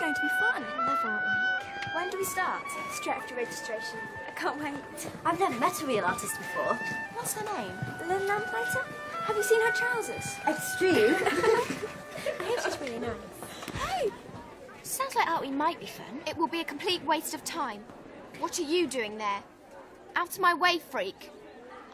going to be fun. Love Art Week. When do we start? Straight after registration. I can't wait. I've never met a real artist before. What's her name? The lamplighter? Have you seen her trousers? Extreme. I hear she's really nice. Hey! Sounds like Art Week might be fun. It will be a complete waste of time. What are you doing there? Out of my way, freak.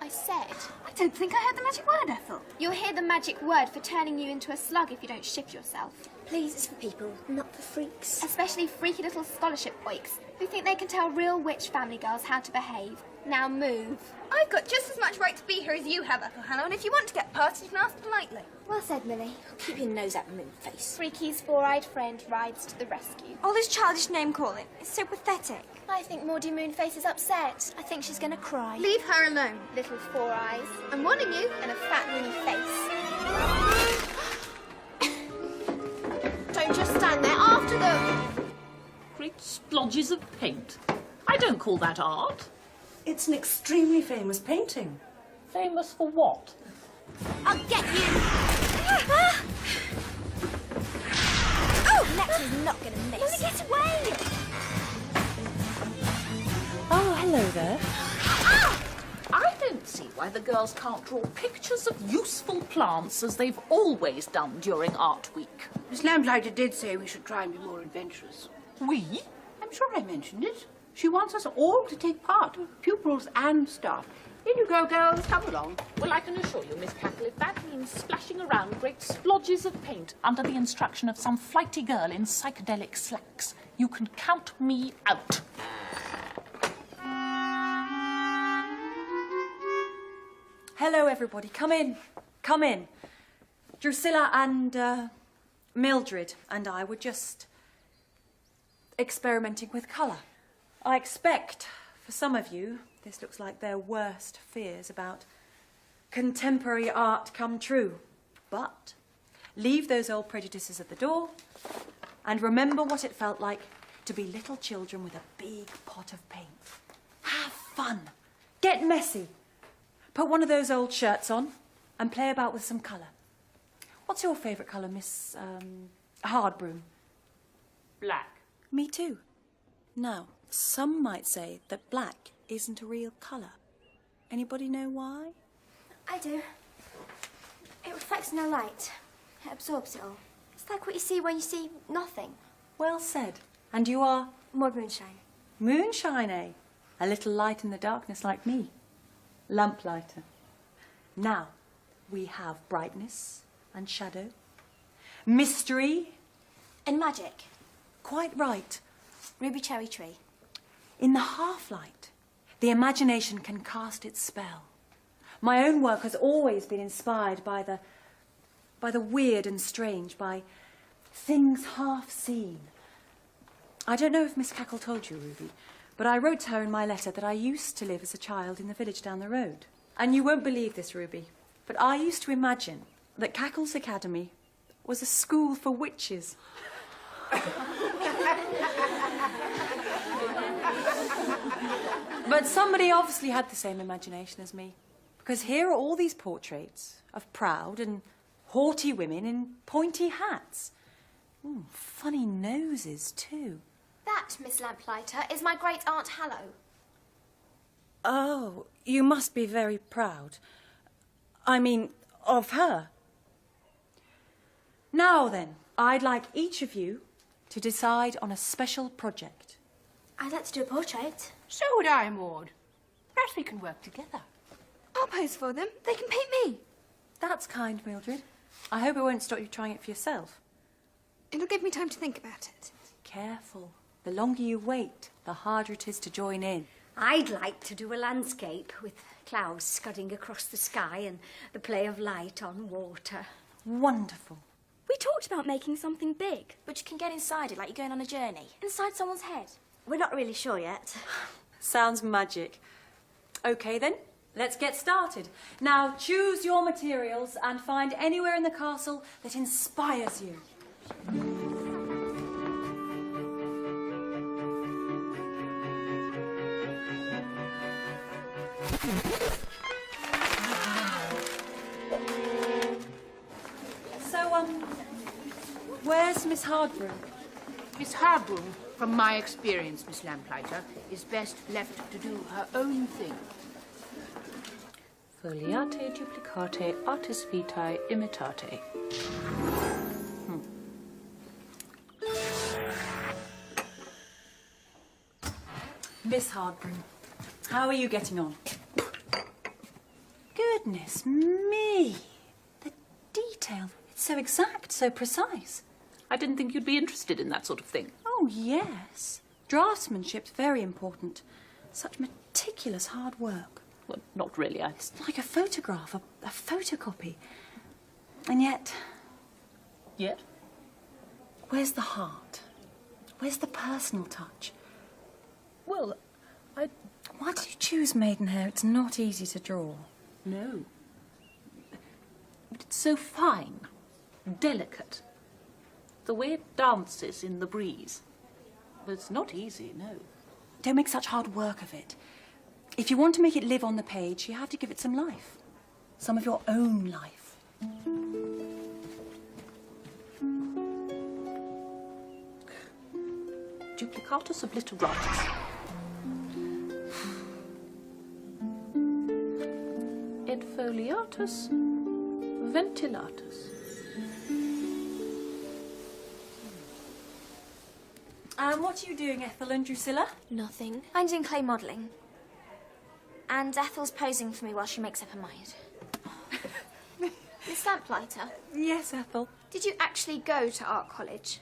I said. I don't think I heard the magic word, Ethel. You'll hear the magic word for turning you into a slug if you don't shift yourself. Please, it's for people, not for freaks. Especially freaky little scholarship oiks who think they can tell real witch family girls how to behave. Now move. I've got just as much right to be here as you have, Ethel Hannah, and if you want to get past, you can ask politely. Well said, Millie. Keep your nose out of Moonface. Freaky's four-eyed friend rides to the rescue. All this childish name-calling. It's so pathetic. I think Maudie Moonface is upset. I think she's going to cry. Leave her alone. Little four eyes I'm warning you. and a fat moony face. Don't just stand there. After them. Great splodges of paint. I don't call that art. It's an extremely famous painting. Famous for what? I'll get you. Oh, Lex is not going to miss. Lily, get away. Oh, hello there. I don't see why the girls can't draw pictures of useful plants as they've always done during Art Week. Miss Lamplighter did say we should try and be more adventurous. We? I'm sure I mentioned it. She wants us all to take part, pupils and staff. In you go, girls. Come along. Well, I can assure you, Miss Cackle, if that means splashing around great splodges of paint under the instruction of some flighty girl in psychedelic slacks, you can count me out. Hello, everybody. Come in. Come in. Drusilla and Mildred and I were just experimenting with colour. I expect, for some of you, this looks like their worst fears about contemporary art come true. But leave those old prejudices at the door and remember what it felt like to be little children with a big pot of paint. Have fun. Get messy. Put one of those old shirts on and play about with some colour. What's your favourite colour, Miss Hardbroom? Black. Me too. Now, some might say that black isn't a real colour. Anybody know why? I do. It reflects no light. It absorbs it all. It's like what you see when you see nothing. Well said. And you are? Maud Moonshine. Moonshine, eh? A little light in the darkness like me. Lamplighter. Now, we have brightness and shadow, mystery. And magic. Quite right. Ruby Cherry Tree. In the half-light, the imagination can cast its spell. My own work has always been inspired by the weird and strange, by things half seen. I don't know if Miss Cackle told you, Ruby, but I wrote to her in my letter that I used to live as a child in the village down the road. And you won't believe this, Ruby, but I used to imagine that Cackle's Academy was a school for witches. But somebody obviously had the same imagination as me, because here are all these portraits of proud and haughty women in pointy hats. Funny noses, too. That, Miss Lamplighter, is my great-aunt Hallow. Oh, you must be very proud. I mean, of her. Now then, I'd like each of you to decide on a special project. I'd like to do a portrait. So would I, Maud. Perhaps we can work together. I'll pose for them. They can paint me. That's kind, Mildred. I hope it won't stop you trying it for yourself. It'll give me time to think about it. Careful. The longer you wait, the harder it is to join in. I'd like to do a landscape with clouds scudding across the sky and the play of light on water. Wonderful. We talked about making something big, but you can get inside it like you're going on a journey. Inside someone's head. We're not really sure yet. Sounds magic. OK, then, let's get started. Now, choose your materials and find anywhere in the castle that inspires you. So, where's Miss Hardbroom? Miss Hardroom, from my experience, Miss Lamplighter, is best left to do her own thing. Foliate, duplicate, artis vitae, imitate. Miss Hardbroom, how are you getting on? Goodness me! The detail. It's so exact, so precise. I didn't think you'd be interested in that sort of thing. Oh, yes. Draftsmanship's very important. Such meticulous hard work. Well, not really. It's like a photograph, a photocopy. And yet, Yet? where's the heart? Where's the personal touch? Well, Why did you choose Maidenhair? It's not easy to draw. No. But it's so fine, delicate. The way it dances in the breeze. But it's not easy, no. Don't make such hard work of it. If you want to make it live on the page, you have to give it some life. Some of your own life. Duplicatus obliteratus. Et foliatus ventilatus. And what are you doing, Ethel and Drusilla? Nothing. I'm doing clay modelling. And Ethel's posing for me while she makes up her mind. Miss Lamplighter, Yes, Ethel. did you actually go to art college?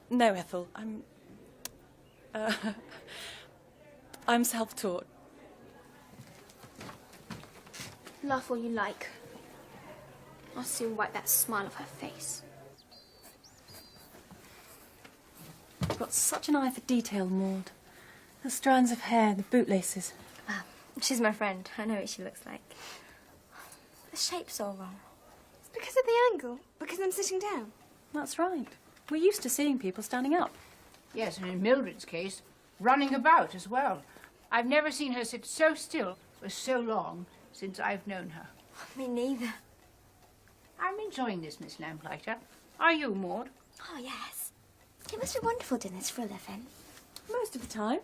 No, Ethel. I'm self-taught. Laugh all you like. I'll soon wipe that smile off her face. You've got such an eye for detail, Maud. The strands of hair, the bootlaces. She's my friend. I know what she looks like. The shape's all wrong. It's because of the angle. Because I'm sitting down. That's right. We're used to seeing people standing up. Yes, and in Mildred's case, running about as well. I've never seen her sit so still for so long since I've known her. Me neither. I'm enjoying this, Miss Lamplighter. Are you, Maud? Oh, yes. It must be wonderful doing this for a living. Most of the time.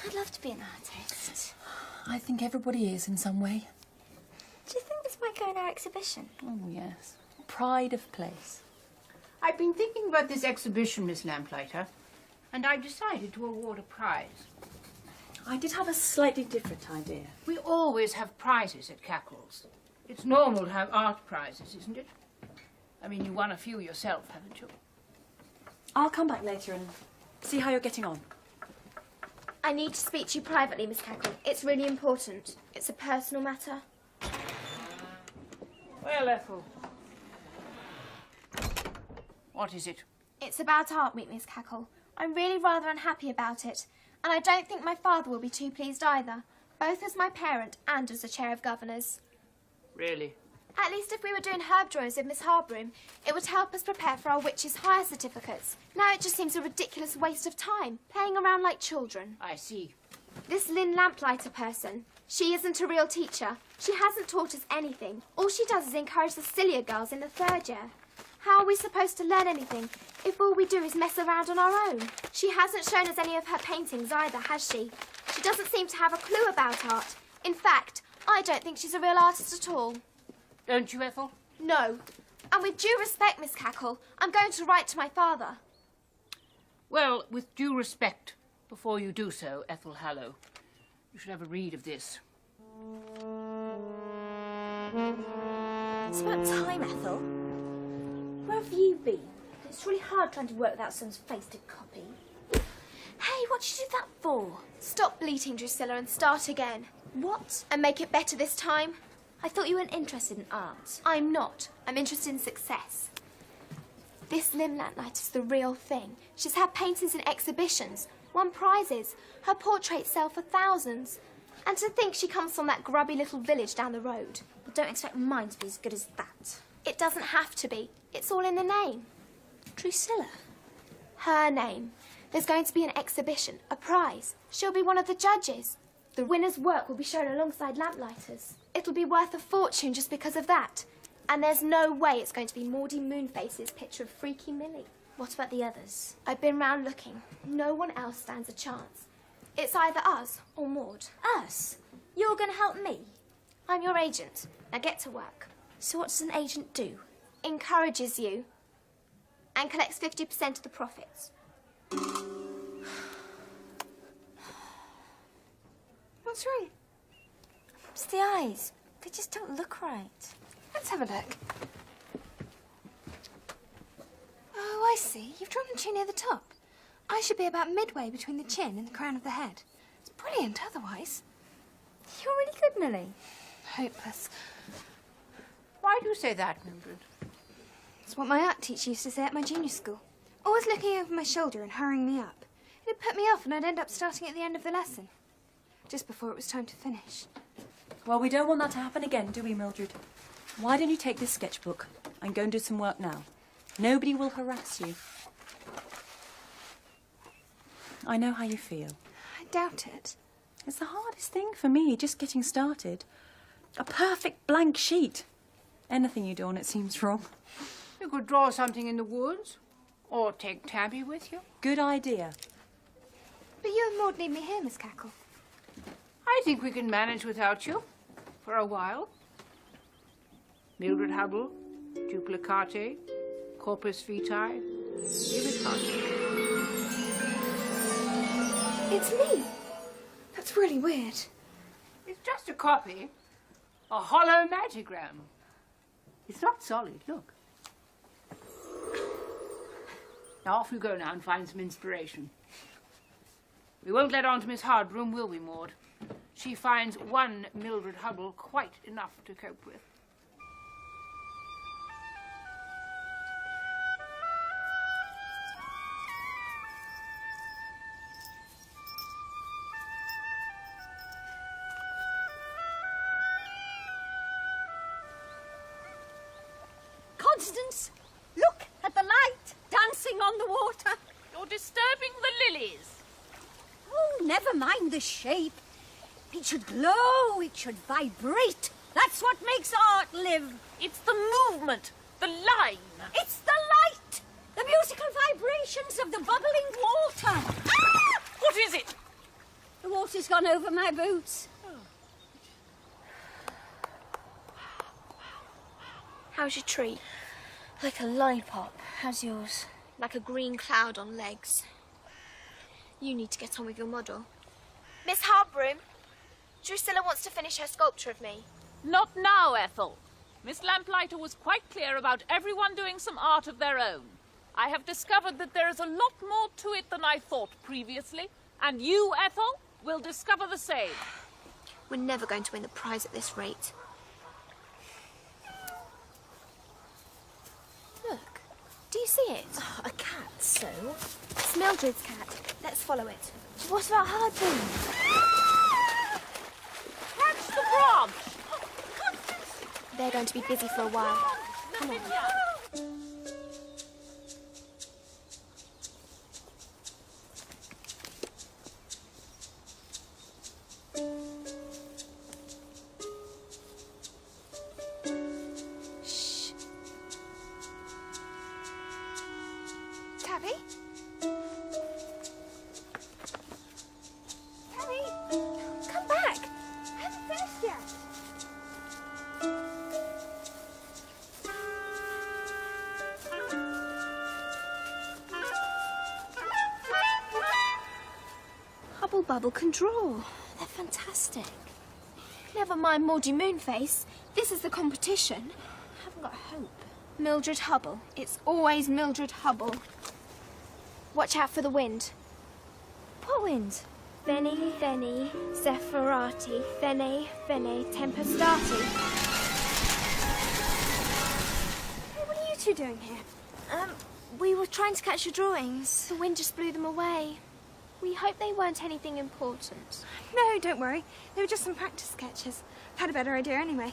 I'd love to be an artist. I think everybody is in some way. Do you think this might go in our exhibition? Oh, yes. Pride of place. I've been thinking about this exhibition, Miss Lamplighter, and I've decided to award a prize. I did have a slightly different idea. We always have prizes at Cackles. It's normal to have art prizes, isn't it? I mean, you won a few yourself, haven't you? I'll come back later and see how you're getting on. I need to speak to you privately, Miss Cackle. It's really important. It's a personal matter. Well, Ethel. What is it? It's about Art Week, Miss Cackle. I'm really rather unhappy about it, and I don't think my father will be too pleased either, both as my parent and as the chair of governors. Really? At least if we were doing herb drawings with Miss Harbroom, it would help us prepare for our witches' hire certificates. Now it just seems a ridiculous waste of time, playing around like children. I see. This Lynn Lamplighter person, she isn't a real teacher. She hasn't taught us anything. All she does is encourage the sillier girls in the 3rd year. How are we supposed to learn anything if all we do is mess around on our own? She hasn't shown us any of her paintings either, has she? She doesn't seem to have a clue about art. In fact, I don't think she's a real artist at all. Don't you, Ethel? No. And with due respect, Miss Cackle, I'm going to write to my father. Well, with due respect, before you do so, Ethel Hallow, you should have a read of this. It's about time, Ethel. Where have you been? It's really hard trying to work without someone's face to copy. Hey, what did you do that for? Stop bleating, Drusilla, and start again. What? And make it better this time. I thought you weren't interested in art. I'm not. I'm interested in success. This Lynn Lamplighter's the real thing. She's had paintings in exhibitions, won prizes. Her portraits sell for thousands. And to think she comes from that grubby little village down the road. But don't expect mine to be as good as that. It doesn't have to be. It's all in the name. Drusilla? Her name. There's going to be an exhibition, a prize. She'll be one of the judges. The winner's work will be shown alongside Lamplighter's. It'll be worth a fortune just because of that. And there's no way it's going to be Maudie Moonface's picture of Freaky Millie. What about the others? I've been round looking. No one else stands a chance. It's either us or Maud. Us? You're going to help me? I'm your agent. Now get to work. So what does an agent do? Encourages you and collects 50% of the profits. What's wrong? It's the eyes. They just don't look right. Let's have a look. Oh, I see. You've drawn the chin near the top. I should be about midway between the chin and the crown of the head. It's brilliant otherwise. You're really good, Millie. Hopeless. Why do you say that, Mildred? It's what my art teacher used to say at my junior school. Always looking over my shoulder and hurrying me up. It'd put me off and I'd end up starting at the end of the lesson. Just before it was time to finish. Well, we don't want that to happen again, do we, Mildred? Why don't you take this sketchbook and go and do some work now? Nobody will harass you. I know how you feel. I doubt it. It's the hardest thing for me, just getting started. A perfect blank sheet. Anything you do on it seems wrong. You could draw something in the woods, or take Tabby with you. Good idea. But you and Maud need me here, Miss Cackle. I think we can manage without you, for a while. Mildred Hubble, duplicate, corpus vitae, imitate. It's me. That's really weird. It's just a copy, a hollow magigram. It's not solid, look. Now off you go now and find some inspiration. We won't let on to Miss Hardbroom, will we, Maud? She finds one Mildred Hubble quite enough to cope with. Constance, look at the light dancing on the water. You're disturbing the lilies. Oh, never mind the shape. It should glow, it should vibrate. That's what makes art live. It's the movement, the line. It's the light, the musical vibrations of the bubbling water. Ah! What is it? The water's gone over my boots. How's your tree? Like a lollipop. How's yours? Like a green cloud on legs. You need to get on with your model. Miss Harbroom, Drusilla wants to finish her sculpture of me. Not now, Ethel. Miss Lamplighter was quite clear about everyone doing some art of their own. I have discovered that there is a lot more to it than I thought previously, and you, Ethel, will discover the same. We're never going to win the prize at this rate. Look, do you see it? Oh, a cat, so? It's Mildred's cat. Let's follow it. What about Hardbroom? Catch the branch! They're going to be busy for a while. Come on. Shh. Tabby? Tabby, come back. I haven't finished yet. Hubble Bubble can draw. They're fantastic. Never mind Maudie Moonface. This is the competition. I haven't got hope. Mildred Hubble. It's always Mildred Hubble. Watch out for the wind. What wind? Veni, Veni, Zephyrati, Veni, Veni, Tempestati. Hey, what are you two doing here? We were trying to catch your drawings. The wind just blew them away. We hope they weren't anything important. No, don't worry. They were just some practice sketches. I've had a better idea anyway.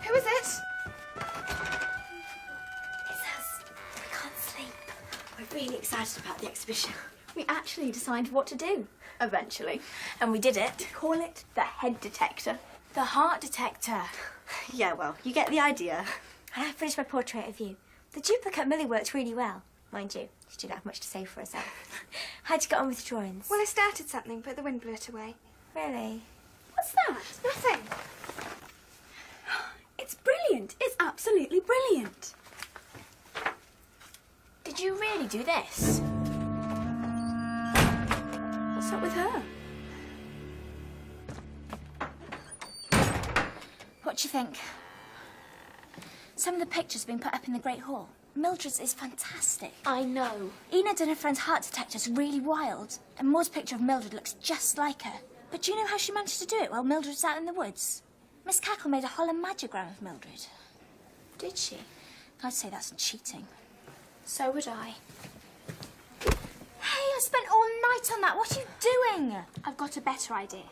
Who is it? It's us. We can't sleep. I really excited about the exhibition. We actually decided what to do, eventually. And we did it. Call it the head detector. The heart detector. Yeah, well, you get the idea. And I finished my portrait of you. The duplicate Millie worked really well. Mind you, she didn't have much to say for herself. How'd you get on with drawings? Well, I started something, but the wind blew it away. Really? What's that? Nothing. It's brilliant. It's absolutely brilliant. Did you really do this? What's up with her? What do you think? Some of the pictures have been put up in the Great Hall. Mildred's is fantastic. I know. Enid and her friend's heart detector's really wild. And Maud's picture of Mildred looks just like her. But do you know how she managed to do it while Mildred was out in the woods? Miss Cackle made a Holland Magigram of Mildred. Did she? I'd say that's cheating. So would I. Hey, I spent all night on that. What are you doing? I've got a better idea.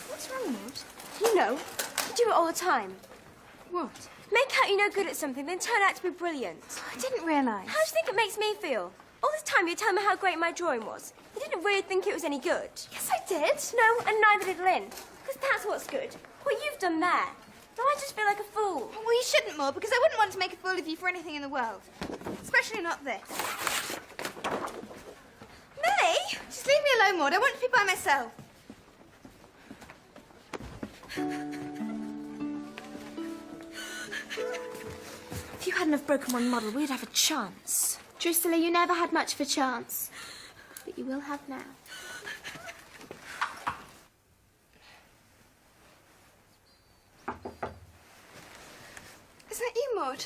What's wrong, Maud? You know, you do it all the time. What? Make out you're no good at something, then turn out to be brilliant. I didn't realise. How do you think it makes me feel? All this time you tell me how great my drawing was. You didn't really think it was any good. Yes, I did. No, and neither did Lynn. Because that's what's good. What you've done there. Now I just feel like a fool. Well, you shouldn't, Maud, because I wouldn't want to make a fool of you for anything in the world. Especially not this. Millie! Just leave me alone, Maud. I want to be by myself. If you hadn't have broken one model, we'd have a chance. Drusilla, you never had much of a chance. But you will have now. Is that you, Maud?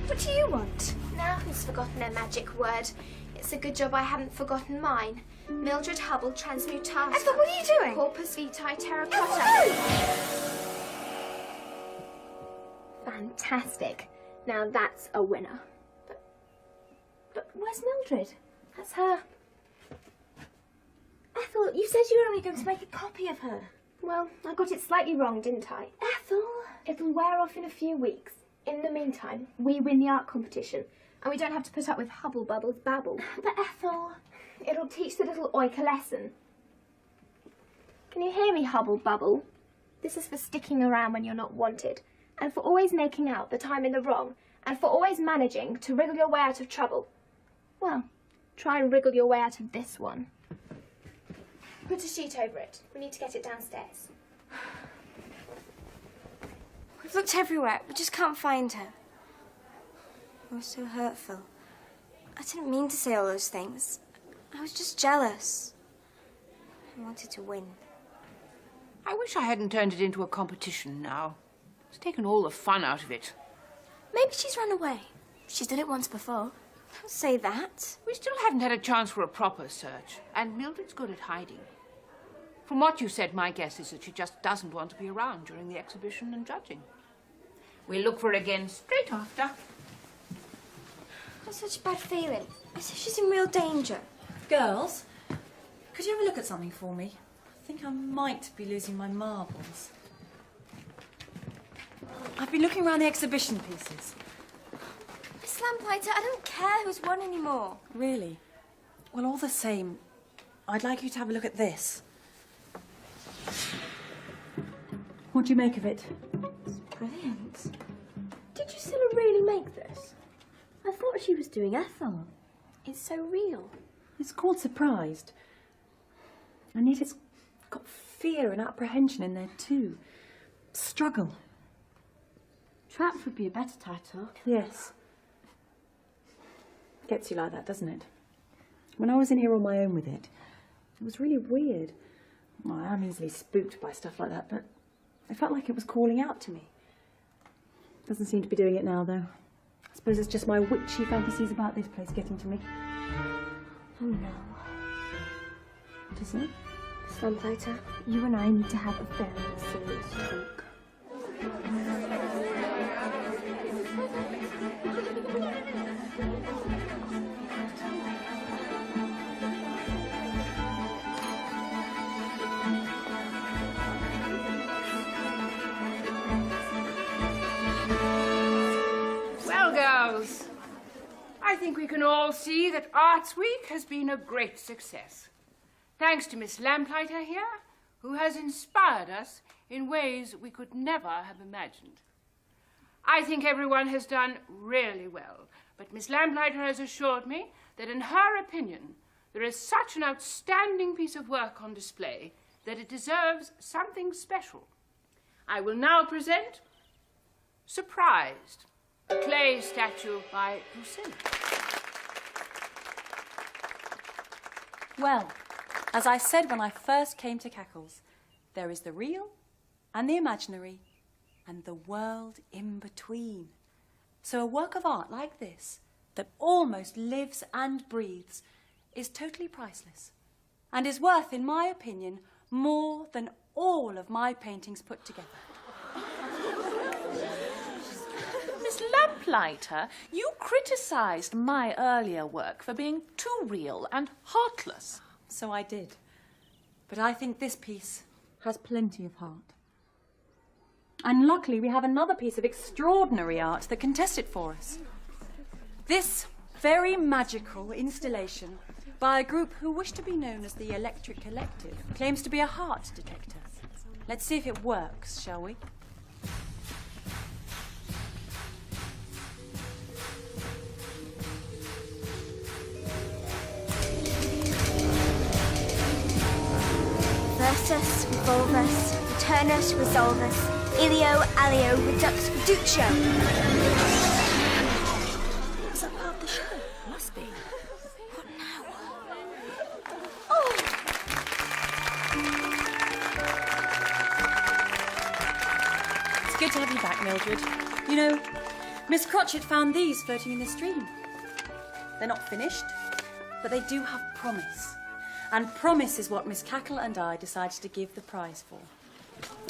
What do you want? Now who's forgotten her magic word? It's a good job I haven't forgotten mine. Mildred Hubble Transmutata. Ethel, what are you doing? Corpus Vitae Terracotta. Fantastic. Now that's a winner. But where's Mildred? That's her. Ethel, you said you were only going to make a copy of her. Well, I got it slightly wrong, didn't I? Ethel! It'll wear off in a few weeks. In the meantime, we win the art competition. And we don't have to put up with Hubble Bubble's babble. But Ethel... It'll teach the little oik a lesson. Can you hear me, Hubble Bubble? This is for sticking around when you're not wanted, and for always making out that I'm in the wrong, and for always managing to wriggle your way out of trouble. Well, try and wriggle your way out of this one. Put a sheet over it. We need to get it downstairs. We've looked everywhere. We just can't find her. It was so hurtful. I didn't mean to say all those things. I was just jealous. I wanted to win. I wish I hadn't turned it into a competition now. It's taken all the fun out of it. Maybe she's run away. She's done it once before. Don't say that. We still haven't had a chance for a proper search, and Mildred's good at hiding. From what you said, my guess is that she just doesn't want to be around during the exhibition and judging. We'll look for her again straight after. I've got such a bad feeling. As if she's in real danger. Girls, could you have a look at something for me? I think I might be losing my marbles. I've been looking around the exhibition pieces. Miss Lamplighter, I don't care who's won anymore. Really? Well, all the same, I'd like you to have a look at this. What do you make of it? It's brilliant. Did Drusilla really make this? I thought she was doing Ethel. It's so real. It's called Surprised. And yet it's got fear and apprehension in there too. Struggle. Trapped would be a better title. Yes. Gets you like that, doesn't it? When I was in here on my own with it, it was really weird. Well, I am easily spooked by stuff like that, but I felt like it was calling out to me. Doesn't seem to be doing it now, though. I suppose it's just my witchy fantasies about this place getting to me. Oh no. What is it? Miss Lamplighter, you and I need to have a very serious talk. I think we can all see that Arts Week has been a great success. Thanks to Miss Lamplighter here, who has inspired us in ways we could never have imagined. I think everyone has done really well, but Miss Lamplighter has assured me that in her opinion, there is such an outstanding piece of work on display that it deserves something special. I will now present Surprised, a clay statue by Lucilla. Well, as I said when I first came to Cackles, there is the real and the imaginary and the world in between. So a work of art like this, that almost lives and breathes, is totally priceless and is worth, in my opinion, more than all of my paintings put together. Miss Lamplighter, you criticised my earlier work for being too real and heartless. So I did. But I think this piece has plenty of heart. And luckily we have another piece of extraordinary art that can test it for us. This very magical installation by a group who wish to be known as the Electric Collective claims to be a heart detector. Let's see if it works, shall we? Versus, revolvus, returnus, resolvus, ilio, alio, redux, reductio. Is that part of the show? Must be. What now? Oh! It's good to have you back, Mildred. You know, Miss Crotchet found these floating in the stream. They're not finished, but they do have promise. And promise is what Miss Cackle and I decided to give the prize for.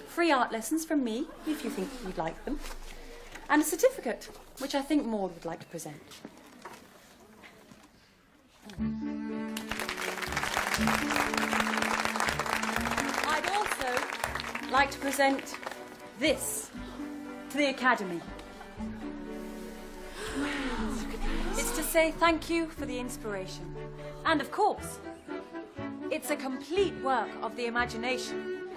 Free art lessons from me, if you think you'd like them. And a certificate, which I think Maud would like to present. I'd also like to present this to the Academy. It's to say thank you for the inspiration. And of course, it's a complete work of the imagination.